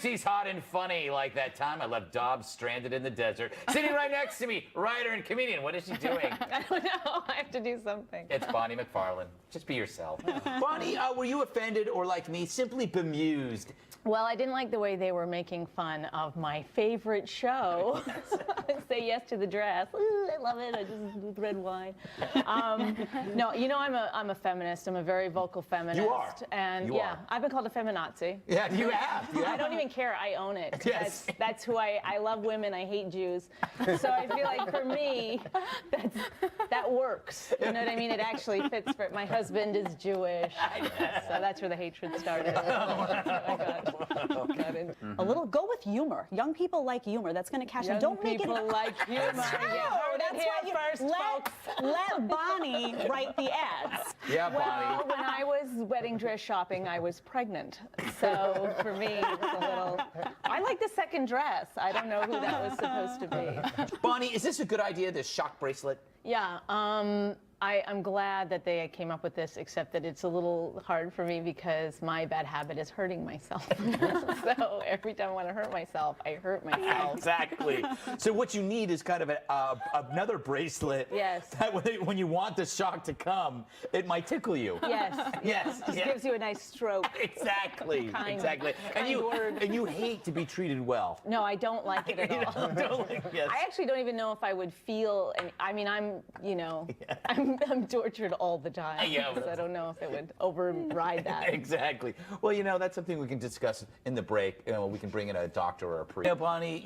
She's hot and funny like that time I left Dobbs stranded in the desert. Sitting right next to me, writer and comedian. What is she doing? I don't know. I have to do something. It's Bonnie McFarlane. Just be yourself. Bonnie, were you offended or, like me, simply bemused? Well, I didn't like the way they were making fun of my favorite show. Say yes to the dress. Ooh, I love it. I just with red wine. No, you know I'm a feminist. I'm a very vocal feminist. You are. And you yeah, are. I've been called a feminazi. Yeah, you have. I don't even care. I own it. Yes. That's who I love women. I hate Jews. So I feel like for me, that works. You know what I mean? It actually fits for my husband is Jewish. So that's where the hatred started. A little, go with humor. Young people like humor. That's going to catch them. Don't make it. Young people like humor. That's why you first, folks. let Bonnie write the ads. Yeah, Well, Bonnie. when I was wedding dress shopping, I was pregnant. So for me, it was a little. I like the second dress. I don't know who that was supposed to be. Bonnie, is this a good idea, this shock bracelet? Yeah. I'm glad that they came up with this, except that it's a little hard for me because my bad habit is hurting myself. So every time I want to hurt myself, I hurt myself. Exactly. So what you need is kind of another bracelet. Yes. That when you want the shock to come, it might tickle you. Yes. Yes. Just yes. gives you a nice stroke. Exactly. Kind- exactly. kind word. And you hate to be treated well. No, I don't like it at all. Yes. I actually don't even know if I would feel. I mean, I'm tortured all the time. Yeah. So I don't know if it would override that. Exactly. Well, that's something we can discuss in the break. We can bring in a doctor or a priest. Bonnie,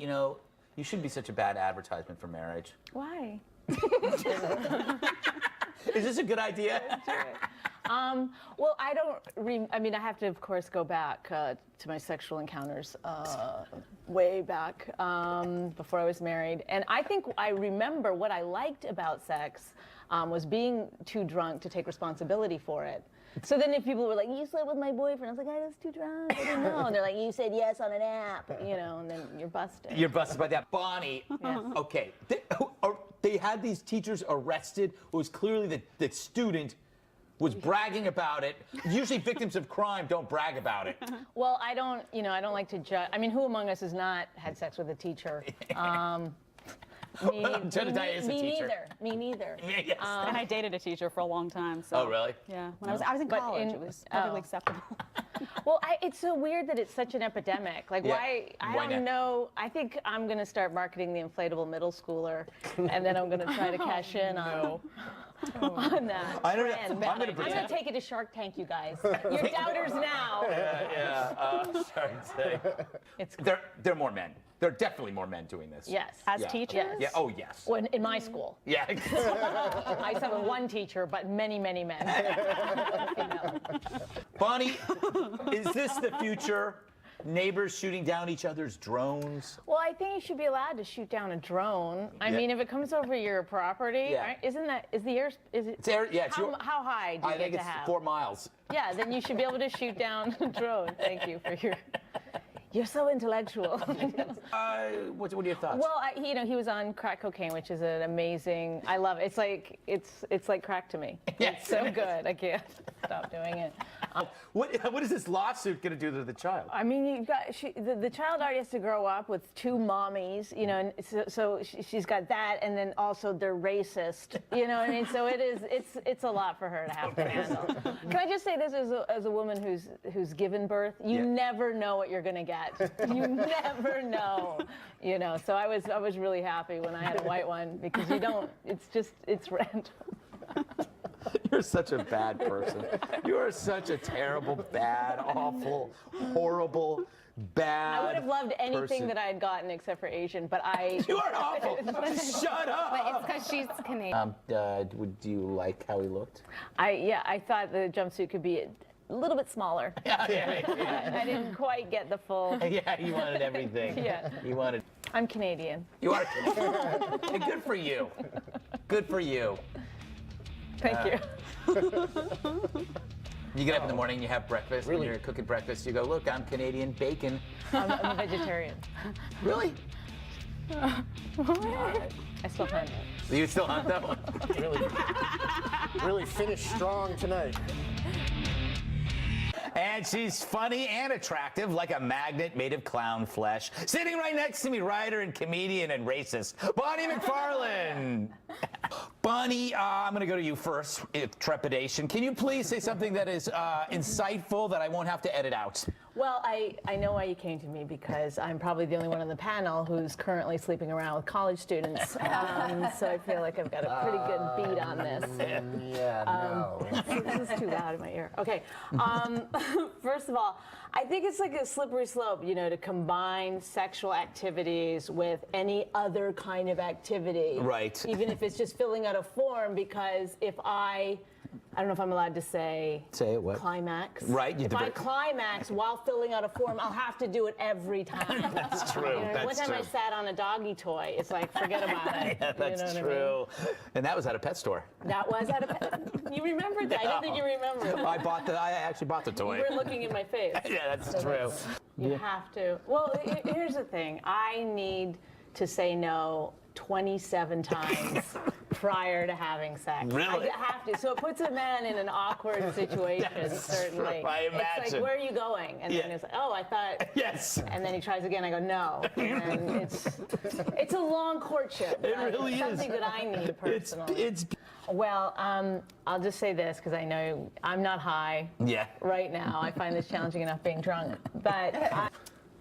you shouldn't be such a bad advertisement for marriage. Why? Is this a good idea? Well, I don't. I mean, I have to, of course, go back to my sexual encounters way back before I was married, and I think I remember what I liked about sex was being too drunk to take responsibility for it. So then if people were like, you slept with my boyfriend, I was like, I was too drunk, I didn't know. And they're like, you said yes on an app, and then you're busted. You're busted by that. Bonnie, Yes. Okay, they had these teachers arrested. It was clearly the student was bragging about it. Usually victims of crime don't brag about it. Well, I don't like to judge. I mean, who among us has not had sex with a teacher? Me neither. Me neither. Yes. And I dated a teacher for a long time. So. Oh, really? Yeah. When I was in But college, it was perfectly acceptable. Well, it's so weird that it's such an epidemic. Like, Yeah. why? I Why don't not? know. I think I'm going to start marketing the inflatable middle schooler, and then I'm going to try to cash in on that. I don't know. trend. I'm gonna I'm pretend- going to take it to Shark Tank, you guys. You're doubters now. Sorry to say. It's There are more men. There are definitely more men doing this. yes. As Yeah. teachers? Yes. Yeah. Oh, yes. When, in my school, Yeah. I used to have one teacher, but many, many men. Female. Bonnie, is this the future? Neighbors shooting down each other's drones? Well, I think you should be allowed to shoot down a drone. I Yeah. mean, if it comes over your property, Yeah. right, is the air? Is it? It's air, yeah, it's how, your- how high do you I get think to it's have? 4 miles. Yeah, then you should be able to shoot down a drone. Thank you for your. You're so intellectual. What are your thoughts? Well, he was on crack cocaine, which is an amazing. I love it. It's like crack to me. Yes, It's so it is. good. I can't stop doing it. What is this lawsuit going to do to the child? I mean, the child already has to grow up with two mommies, and so she's got that, and then also they're racist, what I mean? So it's a lot for her to have to handle. Can I just say this as a woman who's given birth, you Yeah. never know what you're gonna get. You never know, So I was really happy when I had a white one because you don't. It's random. You're such a bad person. You are such a terrible, bad, awful, horrible, bad I would have loved anything person. that I had gotten except for Asian, but I. You are awful. Shut up. It's because she's Canadian. Would you like how he looked? I thought the jumpsuit could be a little bit smaller. Yeah. I didn't quite get the full. Yeah, you wanted everything. Yeah. You wanted. I'm Canadian. You are Canadian. Hey, good for you. Good for you. Thank you. You get up in the morning, you have breakfast. When you're cooking breakfast, you go, look, I'm Canadian, bacon. I'm a vegetarian. Really? I still hunt. You still hunt that one? Really finished strong tonight. And she's funny and attractive, like a magnet made of clown flesh. Sitting right next to me, writer and comedian and racist, Bonnie McFarlane. Bonnie, I'm going to go to you first, trepidation. Can you please say something that is insightful that I won't have to edit out? Well, I know why you came to me, because I'm probably the only one on the panel who's currently sleeping around with college students. So I feel like I've got a pretty good beat on this. This is too loud in my ear. Okay. First of all, I think it's like a slippery slope, you know, to combine sexual activities with any other kind of activity. Right. Even if it's just filling out a form, because if I don't know if I'm allowed to say what? Climax. Right. If I climax while filling out a form, I'll have to do it every time. That's true. You know, That's one time true. I sat on a doggy toy. It's like, forget about it. Yeah, that's you know what true. And that was at a pet store. I mean? That was at a pet. You remembered that? I don't think you remembered. I actually bought the toy. You were looking in my face. Yeah, that's true. You have to. Well, here's the thing. I need to say no 27 times prior to having sex. Really? I have to. So it puts a man in an awkward situation, certainly. True, I It's imagine. like, where are you going? And then it's like, oh, I thought. Yes. And then he tries again. I go, no. And it's a long courtship. It really is. Something that I need personally. Well, I'll just say this, because I know I'm not high right now. I find this challenging enough being drunk. But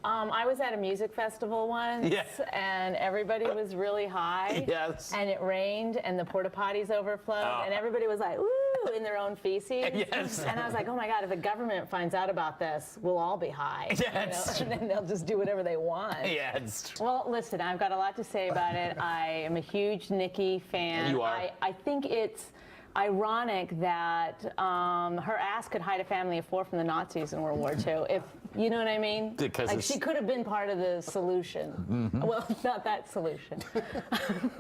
I was at a music festival once, and everybody was really high. Yes. And it rained, and the porta potties overflowed, and everybody was like, ooh, in their own feces. Yes. And I was like, oh my God, if the government finds out about this, we'll all be high. Yes. You know? And then they'll just do whatever they want. Yeah, it's true. Well, listen, I've got a lot to say about it. I am a huge Nicki fan. You are. I think it's ironic that her ass could hide a family of 4 from the Nazis in World War II. If you know what I mean? Because like, she could have been part of the solution. Well, not that solution.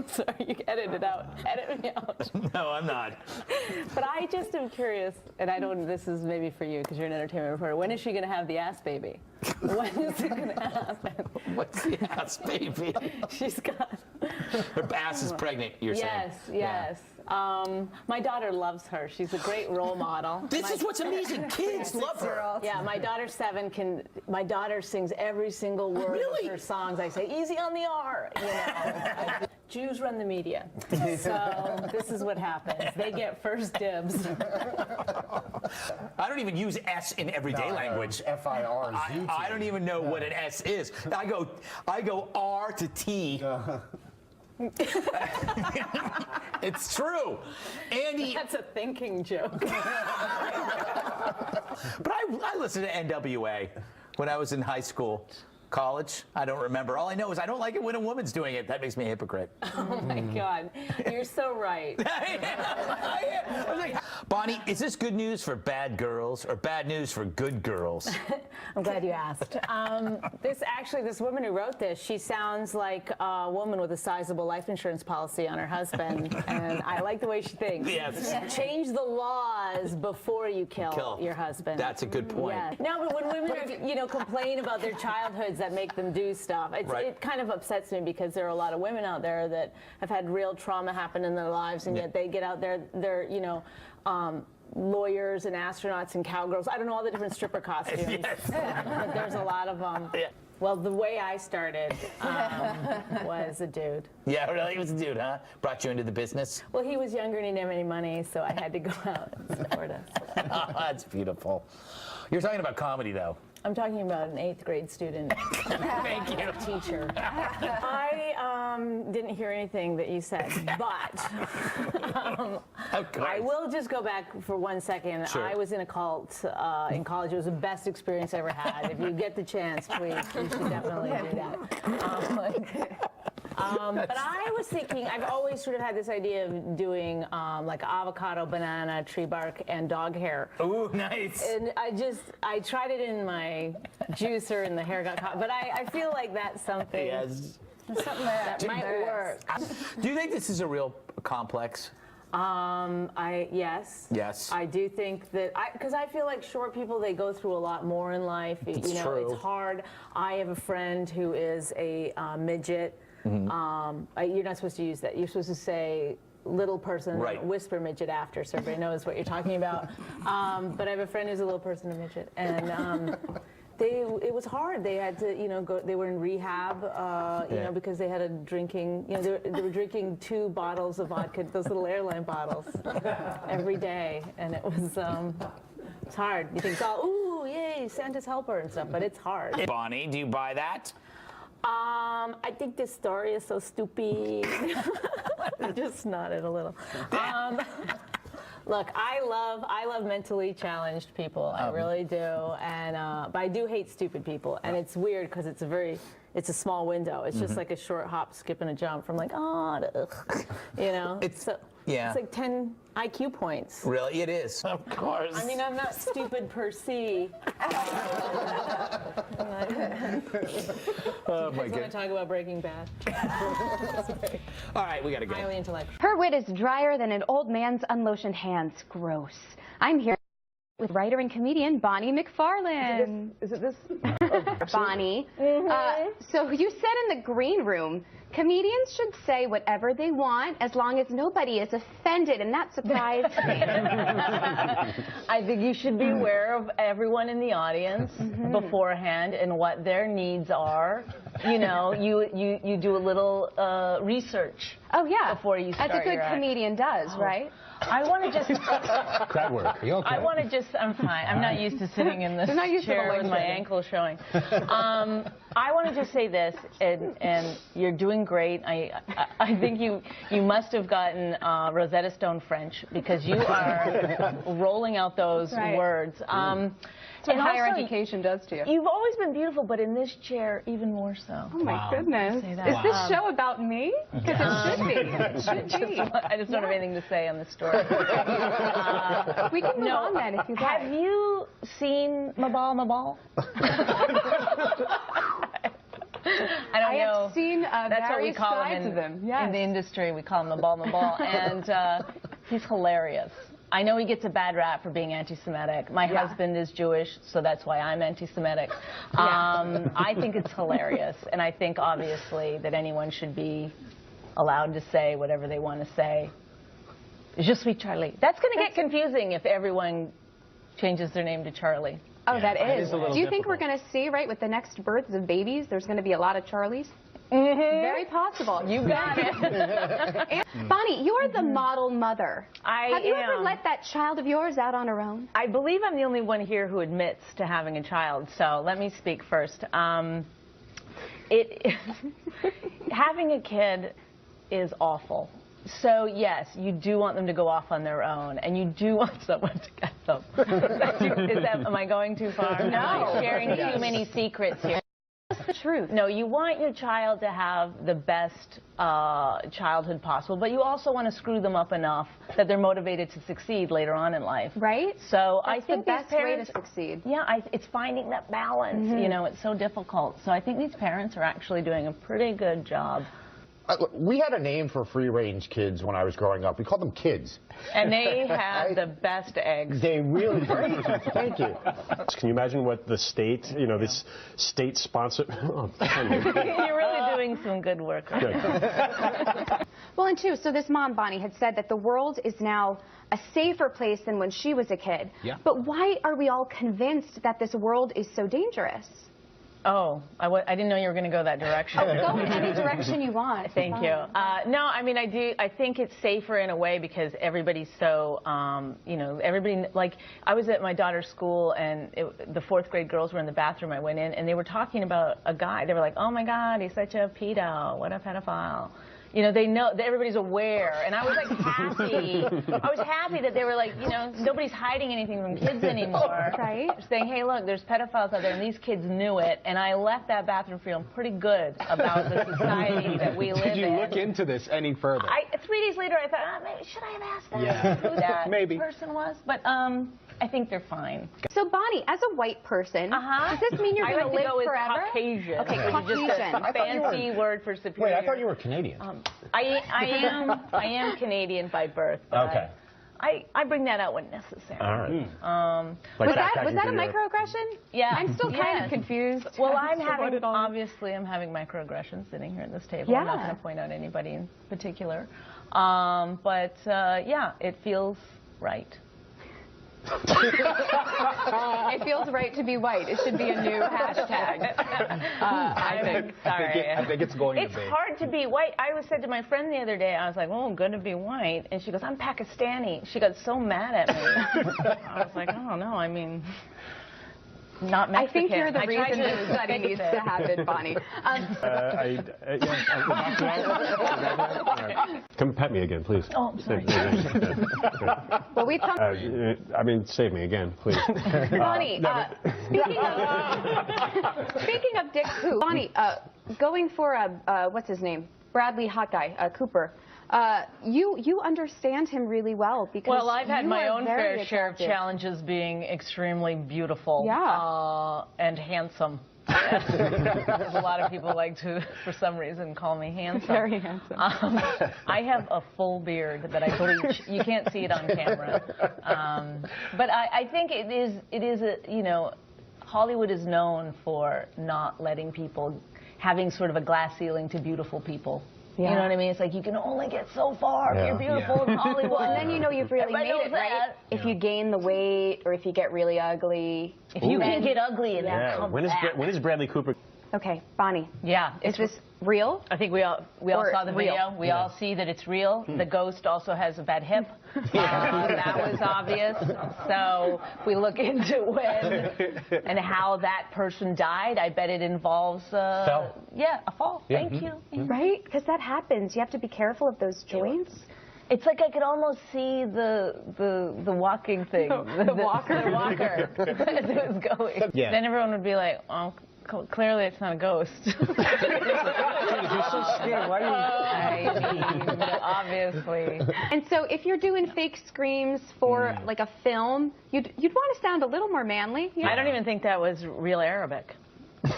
Sorry, you edit it out. Edit me out. No, I'm not. But I just am curious, and I don't. This is maybe for you, because you're an entertainment reporter. When is she going to have the ass baby? When is it going to happen? What's the ass baby? She's got. Her ass is pregnant, you're saying. Yes. My daughter loves her. She's a great role model. This is what's amazing. Kids love her. Yeah, my daughter 7 my daughter sings every single word of her songs. I say, easy on the R, you know. Jews run the media. So this is what happens. They get first dibs. I don't even use S in everyday language. F-I-R-Z. I don't even know what an S is. I go R to T. It's true. Andy. That's a thinking joke. But I listened to NWA when I was in high school. College, I don't remember. All I know is I don't like it when a woman's doing it. That makes me a hypocrite. Oh my God, you're so right. I was like, Bonnie, is this good news for bad girls or bad news for good girls? I'm glad you asked. This woman who wrote this, she sounds like a woman with a sizable life insurance policy on her husband, and I like the way she thinks. Yes. Change the laws before you kill your husband. That's a good point. Yeah. No, but when women are, complain about their childhoods that make them do stuff, it kind of upsets me, because there are a lot of women out there that have had real trauma happen in their lives, and yet they get out there, they're, lawyers and astronauts and cowgirls. I don't know all the different stripper costumes. But there's a lot of them. Well, the way I started was a dude. Yeah, really? He was a dude, huh? Brought you into the business? Well, he was younger and he didn't have any money, so I had to go out and support us. Oh, that's beautiful. You're talking about comedy, though. I'm talking about an 8th grade student. Thank you. Teacher. I didn't hear anything that you said, but I will just go back for 1 second. Sure. I was in a cult in college. It was the best experience I ever had. If you get the chance, please, you should definitely do that. But I was thinking, I've always sort of had this idea of doing like avocado, banana, tree bark, and dog hair. Ooh, nice. And I tried it in my juicer and the hair got caught. But I feel like that's something, Yes. something that might work. Do you think this is a real complex? Yes. Yes. I do think that, because I feel like short people, they go through a lot more in life. True. It's hard. I have a friend who is a midget. You're not supposed to use that. You're supposed to say little person, Right. whisper midget after, so everybody knows what you're talking about. But I have a friend who's a little person, a midget, and it was hard. They had to, go. They were in rehab, because they had a drinking. They were drinking 2 bottles of vodka, those little airline bottles, every day, and it was. It's hard. You think it's all, ooh, yay, Santa's helper and stuff, but it's hard. Bonnie, do you buy that? I think this story is so stupid. I just nodded a little. Look, I love mentally challenged people. I really do, and but I do hate stupid people. And it's weird because it's a small window. It's just like a short hop, skip, and a jump from like to ugh, It's like 10 IQ points. Really, it is. Of course. I mean, I'm not stupid per se. Oh my I want to talk about Breaking Bad. All right, we gotta go. Highly intellectual. Her wit is drier than an old man's unlotioned hands. Gross. I'm here with writer and comedian Bonnie McFarlane. Is it this? Bonnie. So you said in the green room, comedians should say whatever they want as long as nobody is offended, and that surprised me. I think you should be aware of everyone in the audience beforehand and what their needs are. You do a little research. Oh yeah, before you start as a good your act. comedian does, right? I want to just. Crowd work. Are you okay? I want to just. I'm fine. I'm not used to sitting in this chair with my ankle showing. I want to just say this, and you're doing great. I think you must have gotten Rosetta Stone French because you are rolling out those words. That's what higher education does to you. You've always been beautiful, but in this chair, even more so. Oh my goodness. Is this show about me? Because it should be. It should be. I just don't have anything to say on this story. We can move on then if you'd like. Have you seen Mabal? I know. have seen That's what we various call sides him of him. Yes. in the industry. We call him Mabal, and he's hilarious. I know he gets a bad rap for being anti-Semitic. My husband is Jewish, so that's why I'm anti-Semitic. I think it's hilarious, and I think obviously that anyone should be allowed to say whatever they want to say. Je suis Charlie. That's going to get confusing if everyone changes their name to Charlie. Oh, that is. a little Do you think we're difficult. going to see, right, with the next births of babies, there's going to be a lot of Charlies? Very possible. You got it. And Bonnie, you are the model mother. Have you ever let that child of yours out on her own? I believe I'm the only one here who admits to having a child, so let me speak first. Having a kid is awful. So, yes, you do want them to go off on their own, and you do want someone to get them. Am I going too far? No. Am I sharing too many secrets here? That's the truth. No, you want your child to have the best childhood possible, but you also want to screw them up enough that they're motivated to succeed later on in life. Right? So That's I think the best these parents, way to succeed. Yeah, it's finding that balance. You know, it's so difficult. So I think these parents are actually doing a pretty good job. Look, we had a name for free-range kids when I was growing up. We called them kids. And they have the best eggs. They really do. Thank you. Can you imagine what the state, this state sponsor? Oh, You're really doing some good work. Well, and too, so this mom, Bonnie, had said that the world is now a safer place than when she was a kid. Yeah. But why are we all convinced that this world is so dangerous? Oh, I didn't know you were going to go that direction. Go in any direction you want. Thank you. No, I mean, I think it's safer in a way because everybody's so, everybody, like, I was at my daughter's school and the 4th grade girls were in the bathroom. I went in and they were talking about a guy. They were like, oh my God, he's such a pedo. What a pedophile. They know that everybody's aware, and I was like happy. I was happy that they were like, nobody's hiding anything from kids anymore. Right. Saying, hey, look, there's pedophiles out there, and these kids knew it, and I left that bathroom feeling pretty good about the society that we live in. Did you look into this any further? 3 days later, I thought, maybe should I have asked them who that person was? But I think they're fine. So, Bonnie, as a white person, does this mean you're going to live forever? Caucasian. Okay, Caucasian. Just a fancy word for superior. Wait, I thought you were Canadian. I am Canadian by birth. But Okay. I bring that out when necessary. All right. Was Like that backpacking a for Europe. microaggression? Yeah. I'm still kind of confused. Well, I'm obviously I'm having microaggressions sitting here at this table. I'm not Yeah. going to point out anybody in particular. Yeah, it feels right. It feels right to be white. It should be a new hashtag. I think it's going It's to be. hard to be white. I was said to my friend the other day, I was like, "Oh, good to be white," and she goes, "I'm Pakistani." She got so mad at me. I was like, "Oh no, I mean, not I Mexican." think you're the I tried reason to this study fix needs it. to happen, Bonnie. Come pet me again, please. Oh, I'm sorry. Well, we talked. I mean, save me again, please. Bonnie, speaking of Dick Poop, Bonnie, going for what's his name? Bradley Hot Guy, Cooper. You understand him really well because Well, I've had you my are own very fair share of attractive. challenges being extremely beautiful and handsome. Because a lot of people like to, for some reason, call me handsome. Very handsome. I have a full beard that I bleach. You can't see it on camera. But I think it is a, you know, Hollywood is known for not letting people, having sort of a glass ceiling to beautiful people. Yeah. You know what I mean? It's like you can only get so far if you're beautiful in Hollywood. And then you know you've really Everybody made knows it, right? that. If you gain the weight or if you get really ugly. If you can get ugly and then Yeah. come When is Bradley Cooper? Okay, Bonnie, Yeah. is this real? I think we all Or saw the real? video. We all see that it's real. The ghost also has a bad hip. That was obvious. So we look into when and how that person died. I bet it involves Fell. Yeah, a fall. Thank you. Right? Because that happens. You have to be careful of those joints. It's like I could almost see the walking thing. The walker. The walker as it was going. Yeah. Then everyone would be like, oh, clearly it's not a ghost. You're so scared. Why are you? I mean, obviously. And so if you're doing fake screams for like a film, you'd want to sound a little more manly. You know? I don't even think that was real Arabic.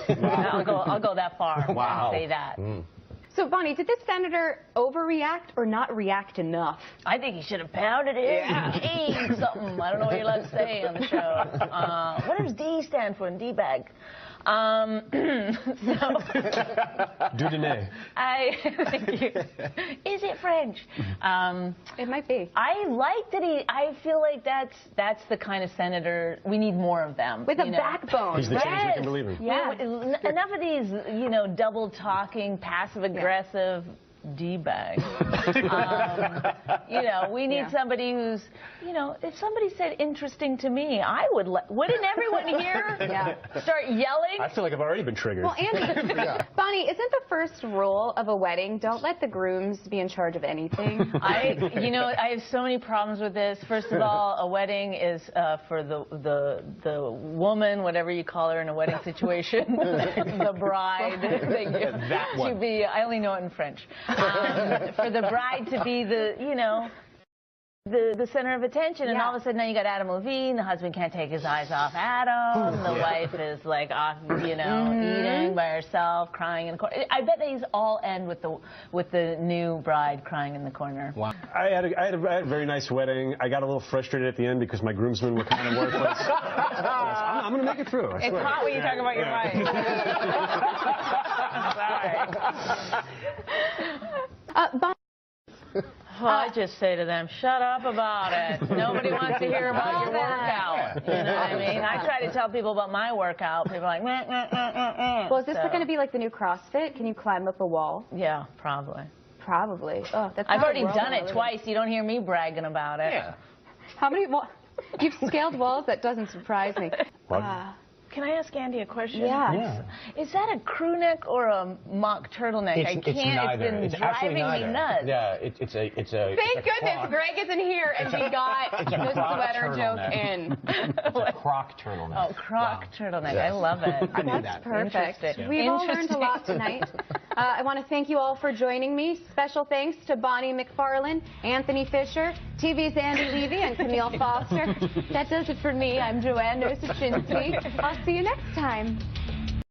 I'll go that far Wow. and say that. So Bonnie, did this senator overreact or not react enough? I think he should have pounded it and aimed something. I don't know what you're allowed to say on the show. What does D stand for in D-bag? Dudene. Thank you. Is it French? It might be. I like that I feel like that's the kind of senator, we need more of them. With a backbone. He's the change we can believe in. Yeah. Enough of these, you know, double talking, passive aggressive D-bags. You know, we need somebody who's, you know, if somebody said interesting to me, I would, wouldn't everyone here start yelling? I feel like I've already been triggered. Well, Andy, Bonnie, isn't the first rule of a wedding, don't let the grooms be in charge of anything? You know, I have so many problems with this. First of all, a wedding is for the woman, whatever you call her in a wedding situation, the bride. That one. To be, I only know it in French. For the bride to be the, you know, the center of attention, and all of a sudden now you got Adam Levine. The husband can't take his eyes off Adam. The wife is like off, you know, eating by herself, crying in the corner. I bet these all end with the new bride crying in the corner. Wow. I had a very nice wedding. I got a little frustrated at the end because my groomsmen were kind of worthless. I'm going to make it through. I It's swear. hot when you talk about your wife. Sorry. Bonnie, Well, I just say to them, shut up about it. Nobody wants to hear about your workout. You know what I mean? I try to tell people about my workout. People are like, meh, meh, meh, meh, meh. well, is this So, going to be like the new CrossFit? Can you climb up a wall? Yeah, probably. Probably. Oh, that's I've not already a world done I it live in. twice. You don't hear me bragging about it. Yeah. How many walls? You've scaled walls? That doesn't surprise me. Can I ask Andy a question? Yeah. Is that a crew neck or a mock turtleneck? I can't. It's neither. It's been It's actually driving neither. me nuts. Yeah, it's a. Thank it's a goodness croc. Greg isn't here and we got It's a the croc sweater joke turtleneck. in. It's a croc turtleneck. Oh, croc turtleneck. Yes. I love it. I knew That's that. perfect. Interesting. We've all learned a Interesting. lot tonight. I want to thank you all for joining me. Special thanks to Bonnie McFarlane, Anthony Fisher, TV's Andy Levy, and Camille Foster. That does it for me. I'm Joanne Nursichinsky. I'll see you next time.